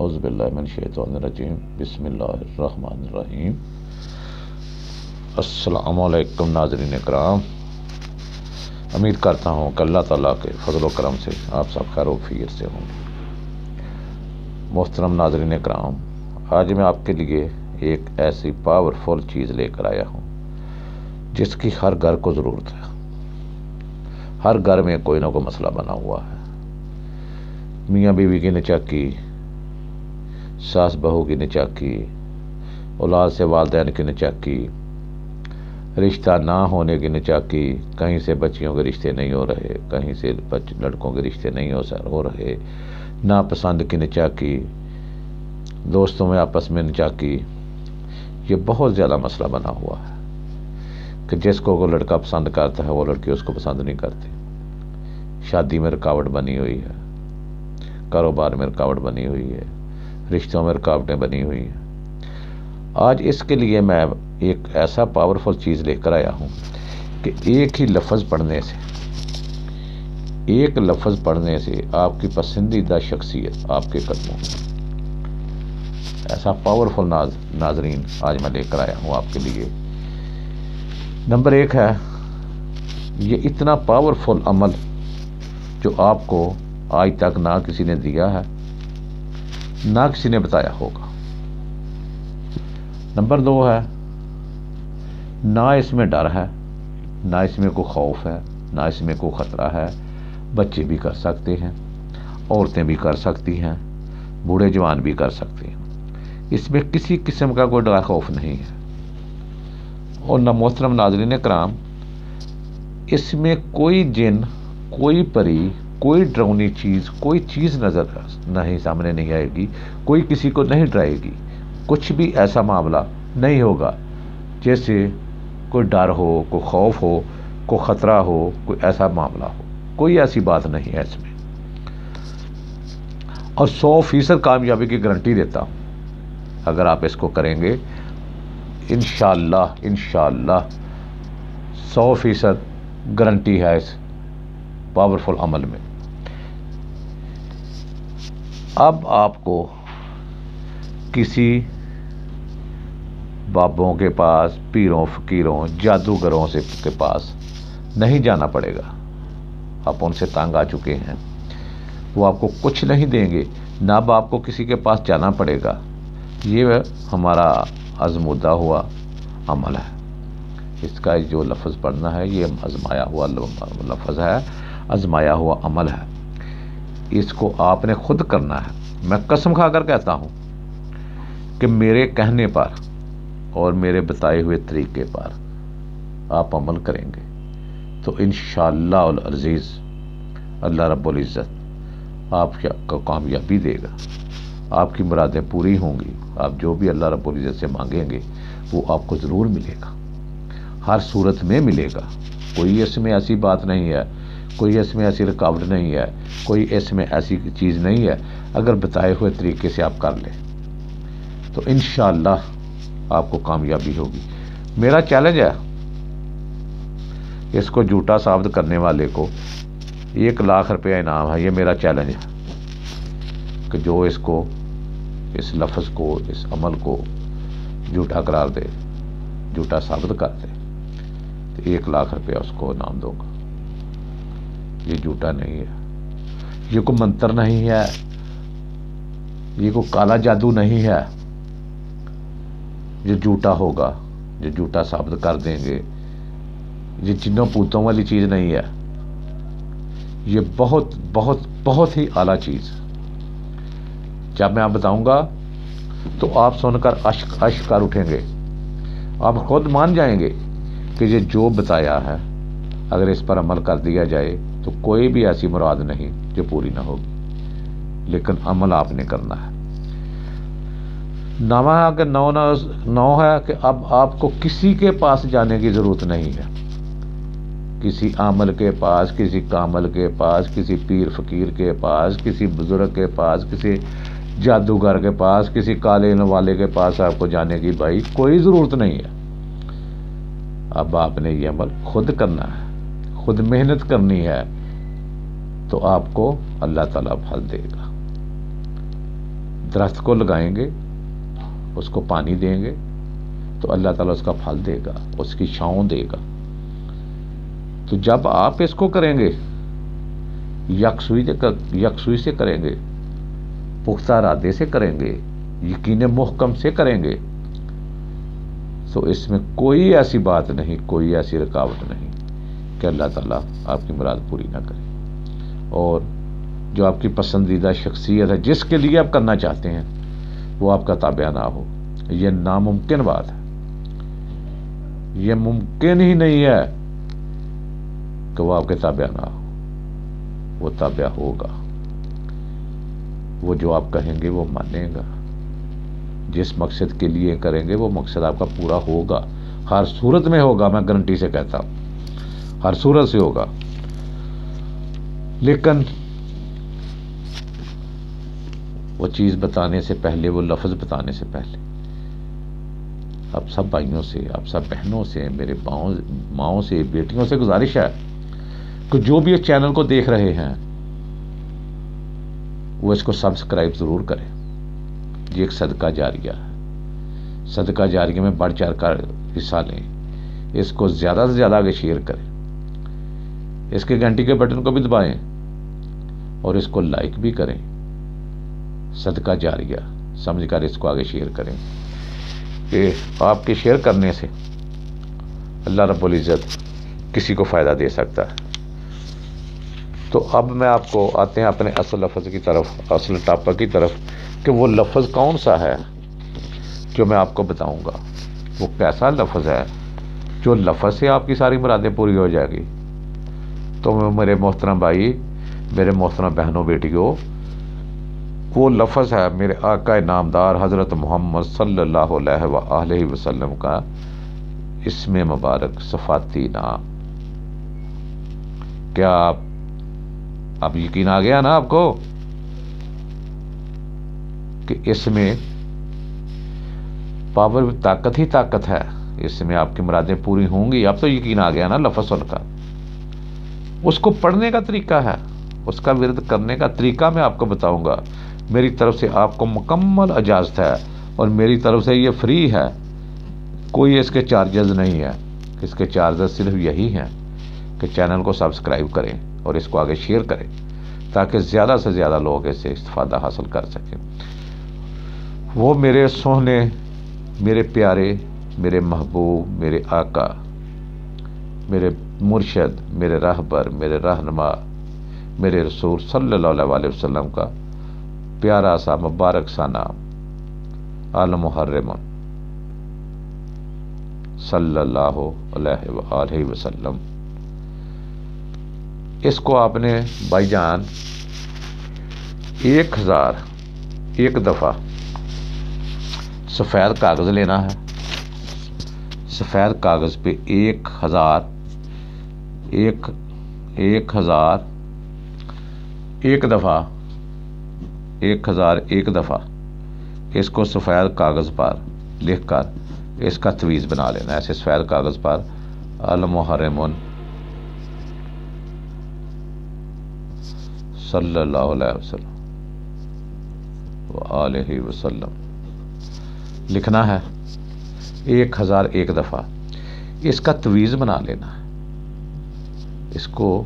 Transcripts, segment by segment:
اعوذ باللہ من الشیطان الرجیم، بسم اللہ الرحمن الرحیم۔ السلام علیکم ناظرین اکرام، امید کرتا ہوں کہ اللہ تعالیٰ کے فضل و کرم سے آپ سب خیر و عافیت سے ہوں گے۔ محترم ناظرین اکرام، آج میں آپ کے لیے ایک ایسی پاورفل چیز لے کر آیا ہوں جس کی ہر گھر کو ضرورت ہے۔ ہر گھر میں کوئی نہ کوئی مسئلہ بنا ہوا ہے۔ میاں بیوی کی نچاکی، ساس بہو کی نچاکی، اولاد سے والدین کی نچاکی، رشتہ نہ ہونے کی نچاکی، کہیں سے بچیوں کے رشتے نہیں ہو رہے، کہیں سے لڑکوں کے رشتے نہیں ہو رہے، ناپسند کی نچاکی، دوستوں میں آپس میں نچاکی، یہ بہت زیادہ مسئلہ بنا ہوا ہے کہ جس کو وہ لڑکا پسند کرتا ہے وہ لڑکی اس کو پسند نہیں کرتی۔ شادی میں رکاوٹ بنی ہوئی ہے، کاروبار میں رکاوٹ بنی ہوئی ہے، رشتوں میں رکاوٹیں بنی ہوئی ہیں۔ آج اس کے لیے میں ایک ایسا پاورفل چیز لے کر آیا ہوں کہ ایک ہی لفظ پڑھنے سے آپ کی پسندیدہ شخصیت آپ کے قدموں میں، ایسا پاورفل ناظرین آج میں لے کر آیا ہوں آپ کے لیے۔ نمبر 1 ہے یہ اتنا پاورفل عمل جو آپ کو آج تک نہ کسی نے دیا ہے، نہ کسی نے بتایا ہوگا۔ نمبر 2 ہے نہ اس میں ڈر ہے، نہ اس میں کوئی خوف ہے، نہ اس میں کوئی خطرہ ہے۔ بچے بھی کر سکتے ہیں، عورتیں بھی کر سکتی ہیں، بوڑھے جوان بھی کر سکتے ہیں۔ اس میں کسی قسم کا کوئی ڈر خوف نہیں ہے۔ اور نہ محترم ناظرین کرام، اس میں کوئی جن، کوئی پری، کوئی ڈراؤنی چیز، کوئی چیز نظر نہیں سامنے نہیں آئے گی، کوئی کسی کو نہیں ڈرائے گی۔ کچھ بھی ایسا معاملہ نہیں ہوگا جیسے کوئی ڈر ہو، کوئی خوف ہو، کوئی خطرہ ہو، کوئی ایسا معاملہ ہو، کوئی ایسی بات نہیں ہے اس میں۔ اور 100% کامیابی کی گارنٹی دیتا ہوں اگر آپ اس کو کریں گے، انشاءاللہ 100% گارنٹی ہے اس پاورفل عمل میں۔ اب آپ کو کسی بابوں کے پاس، پیروں فقیروں، جادوگروں کے پاس نہیں جانا پڑے گا۔ آپ ان سے تنگ آ چکے ہیں، وہ آپ کو کچھ نہیں دیں گے، نہ اب آپ کو کسی کے پاس جانا پڑے گا۔ یہ ہمارا آزمودہ ہوا عمل ہے۔ اس کا جو لفظ پڑھنا ہے یہ آزمایا ہوا لفظ ہے، آزمایا ہوا عمل ہے۔ اس کو آپ نے خود کرنا ہے۔ میں قسم کھا کر کہتا ہوں کہ میرے کہنے پر اور میرے بتائے ہوئے طریقے پر آپ عمل کریں گے تو انشاءاللہ العزیز اللہ رب العزت آپ کو کامیابی دے گا، آپ کی مرادیں پوری ہوں گی۔ آپ جو بھی اللہ رب العزت سے مانگیں گے وہ آپ کو ضرور ملے گا، ہر صورت میں ملے گا۔ کوئی اس میں ایسی بات نہیں ہے، کوئی اس میں ایسی رکاوٹ نہیں ہے، کوئی اس میں ایسی چیز نہیں ہے۔ اگر بتائے ہوئے طریقے سے آپ کر لیں تو انشاءاللہ آپ کو کامیابی ہوگی۔ میرا چیلنج ہے، اس کو جھوٹا ثابت کرنے والے کو 1 لاکھ روپیہ انعام ہے۔ یہ میرا چیلنج ہے کہ جو اس لفظ کو، اس عمل کو جھوٹا قرار دے، جھوٹا ثابت کر دے تو 1 لاکھ روپیہ اس کو انعام دوں گا۔ یہ جھوٹا نہیں ہے، یہ کوئی منتر نہیں ہے، یہ کوئی کالا جادو نہیں ہے جو جھوٹا ہوگا، جو جھوٹا ثابت کر دیں گے۔ یہ جنوں پوتوں والی چیز نہیں ہے، یہ بہت بہت بہت ہی اعلیٰ چیز۔ جب میں آپ بتاؤں گا تو آپ سن کر اشک کر اٹھیں گے، آپ خود مان جائیں گے کہ یہ جو بتایا ہے اگر اس پر عمل کر دیا جائے تو کوئی بھی ایسی مراد نہیں جو پوری نہ ہوگی، لیکن عمل آپ نے کرنا ہے۔ نو ہے کہ اب آپ کو کسی کے پاس جانے کی ضرورت نہیں ہے، کسی عامل کے پاس، کسی کامل کے پاس، کسی پیر فقیر کے پاس، کسی بزرگ کے پاس، کسی جادوگر کے پاس، کسی کالے والے کے پاس آپ کو جانے کی بھائی کوئی ضرورت نہیں ہے۔ اب آپ نے یہ عمل خود کرنا ہے، خود محنت کرنی ہے، تو آپ کو اللہ تعالیٰ پھل دے گا۔ درخت کو لگائیں گے، اس کو پانی دیں گے تو اللہ تعالیٰ اس کا پھل دے گا، اس کی چھاؤں دے گا۔ تو جب آپ اس کو کریں گے، یکسوئی سے کریں گے، پختہ ارادے سے کریں گے، یقین محکم سے کریں گے، تو اس میں کوئی ایسی بات نہیں، کوئی ایسی رکاوٹ نہیں کہ اللہ تعالیٰ آپ کی مراد پوری نہ کرے۔ اور جو آپ کی پسندیدہ شخصیت ہے، جس کے لیے آپ کرنا چاہتے ہیں، وہ آپ کا تابع نہ ہو، یہ ناممکن بات ہے۔ یہ ممکن ہی نہیں ہے کہ وہ آپ کے تابع نہ ہو، وہ تابع ہوگا۔ وہ جو آپ کہیں گے وہ مانے گا، جس مقصد کے لیے کریں گے وہ مقصد آپ کا پورا ہوگا، ہر صورت میں ہوگا، میں گارنٹی سے کہتا ہوں، ہر صورت سے ہوگا۔ لیکن وہ چیز بتانے سے پہلے، وہ لفظ بتانے سے پہلے آپ سب بھائیوں سے، آپ سب بہنوں سے، میرے ماؤں سے، بیٹیوں سے گزارش ہے کہ جو بھی اس چینل کو دیکھ رہے ہیں وہ اس کو سبسکرائب ضرور کریں۔ یہ ایک صدقہ جاریہ ہے، صدقہ جاریہ میں بڑھ چڑھ کر حصہ لیں، اس کو زیادہ سے زیادہ آگے شیئر کریں، اس کے گھنٹی کے بٹن کو بھی دبائیں اور اس کو لائک بھی کریں۔ صدقہ جاریہ سمجھ کر اس کو آگے شیئر کریں، کہ آپ کے شیئر کرنے سے اللہ رب العزت کسی کو فائدہ دے سکتا ہے۔ تو اب میں آپ کو آتے ہیں اپنے اصل لفظ کی طرف، اصل ٹاپک کی طرف، کہ وہ لفظ کون سا ہے جو میں آپ کو بتاؤں گا، وہ کیسا لفظ ہے جو لفظ سے آپ کی ساری مرادیں پوری ہو جائے گی۔ تو میرے محترم بھائی، میرے محترم بہنوں، بیٹیوں، وہ لفظ ہے میرے آقا نامدار حضرت محمد صلی اللہ علیہ وآلہ وسلم کا اسم مبارک، صفاتی نام۔ کیا اب یقین آ گیا نا آپ کو کہ اس میں پاور، طاقت ہی طاقت ہے، اس میں آپ کی مرادیں پوری ہوں گی۔ اب تو یقین آ گیا نا لفظ سن کا۔ اس کو پڑھنے کا طریقہ ہے، اس کا ورد کرنے کا طریقہ میں آپ کو بتاؤں گا۔ میری طرف سے آپ کو مکمل اجازت ہے، اور میری طرف سے یہ فری ہے، کوئی اس کے چارجز نہیں ہے۔ اس کے چارجز صرف یہی ہیں کہ چینل کو سبسکرائب کریں اور اس کو آگے شیئر کریں، تاکہ زیادہ سے زیادہ لوگ اس سے استفادہ حاصل کر سکیں۔ وہ میرے سونے، میرے پیارے، میرے محبوب، میرے آقا، میرے مرشد، میرے راہبر، میرے رہنما، میرے رسول صلی اللہ علیہ وسلم کا پیارا سا مبارک سا نام المحرم صلی اللہ علیہ وآلہ وسلم۔ اس کو آپ نے بھائی جان 1001 دفعہ سفید کاغذ لینا ہے، سفید کاغذ پہ 1001 دفعہ اس کو سفید کاغذ پر لکھ کر اس کا تویز بنا لینا ہے۔ ایسے سفید کاغذ پر المحرم صلی اللہ علیہ وسلم وآلہ وسلم لکھنا ہے 1001 دفعہ۔ اس کا تویز بنا لینا ہے، اس کو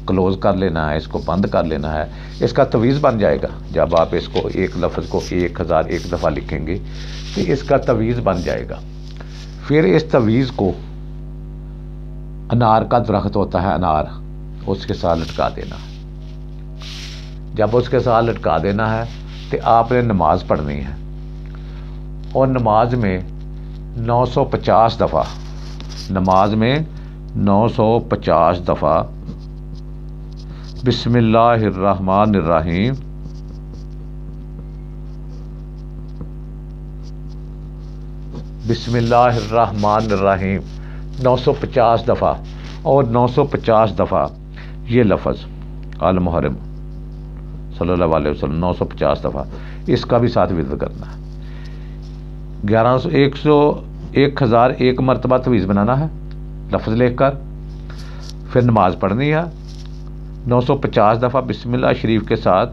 کلوز کر لینا ہے، اس کو بند کر لینا ہے۔ اس کا تویز بن جائے گا جب آپ اس کو ایک لفظ کو 1001 دفعہ لکھیں گے تو اس کا تویز بن جائے گا۔ پھر اس تویز کو انار کا درخت ہوتا ہے، انار، اس کے ساتھ لٹکا دینا ہے۔ جب اس کے ساتھ لٹکا دینا ہے تو آپ نے نماز پڑھنی ہے، اور نماز میں 950 دفعہ، نماز میں 950 دفعہ بسم اللہ الرحمن الرحیم بسم اللہ الرحمن الرحیم 950 دفعہ، اور 950 دفعہ یہ لفظ المحرم صلی اللہ علیہ وسلم 950 دفعہ اس کا بھی ساتھ ورد کرنا ہے۔ 1001 مرتبہ تویز بنانا ہے لفظ لکھ کر، پھر نماز پڑھنی ہے 950 دفعہ بسم اللہ شریف کے ساتھ